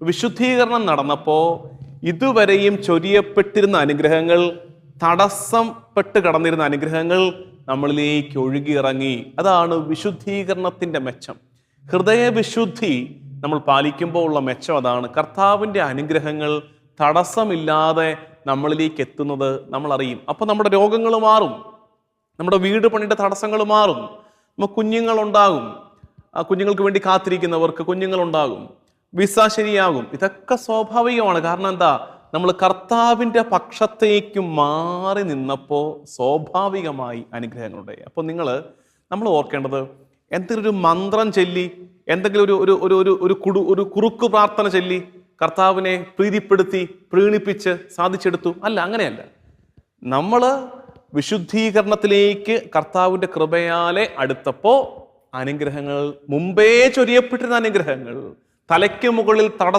വിശുദ്ധീകരണം നടന്നപ്പോൾ ഇതുവരെയും ചൊരിയപ്പെട്ടിരുന്ന അനുഗ്രഹങ്ങൾ, തടസ്സപ്പെട്ട് കടന്നിരുന്ന അനുഗ്രഹങ്ങൾ നമ്മളിലേക്ക് ഒഴുകിയിറങ്ങി. അതാണ് വിശുദ്ധീകരണത്തിൻ്റെ മെച്ചം. ഹൃദയവിശുദ്ധി നമ്മൾ പാലിക്കുമ്പോൾ ഉള്ള മെച്ചം അതാണ്. കർത്താവിൻ്റെ അനുഗ്രഹങ്ങൾ തടസ്സമില്ലാതെ നമ്മളിലേക്ക് എത്തുന്നത് നമ്മൾ അറിയും. അപ്പോൾ നമ്മുടെ രോഗങ്ങൾ മാറും, നമ്മുടെ വീട് പണിയുടെ തടസ്സങ്ങൾ മാറും, നമുക്ക് കുഞ്ഞുങ്ങളുണ്ടാകും, കുഞ്ഞുങ്ങൾക്ക് വേണ്ടി കാത്തിരിക്കുന്നവർക്ക് കുഞ്ഞുങ്ങളുണ്ടാകും, വിസ ശരിയാകും. ഇതൊക്കെ സ്വാഭാവികമാണ്. കാരണം എന്താ? നമ്മൾ കർത്താവിൻ്റെ പക്ഷത്തേക്ക് മാറി നിന്നപ്പോൾ സ്വാഭാവികമായി അനുഗ്രഹങ്ങളുണ്ടായി. അപ്പോൾ നമ്മൾ ഓർക്കേണ്ടത്, എന്തെങ്കിലും ഒരു മന്ത്രം ചൊല്ലി, എന്തെങ്കിലും ഒരു കുറുക്ക് പ്രാർത്ഥന ചൊല്ലി കർത്താവിനെ പ്രീതിപ്പെടുത്തി പ്രീണിപ്പിച്ച് സാധിച്ചെടുത്തു അല്ല, അങ്ങനെയല്ല. നമ്മൾ വിശുദ്ധീകരണത്തിലേക്ക് കർത്താവിൻ്റെ കൃപയാലെ അടുത്തപ്പോൾ അനുഗ്രഹങ്ങൾ, മുമ്പേ ചൊരിയപ്പെട്ടിരുന്ന അനുഗ്രഹങ്ങൾ, തലയ്ക്ക് മുകളിൽ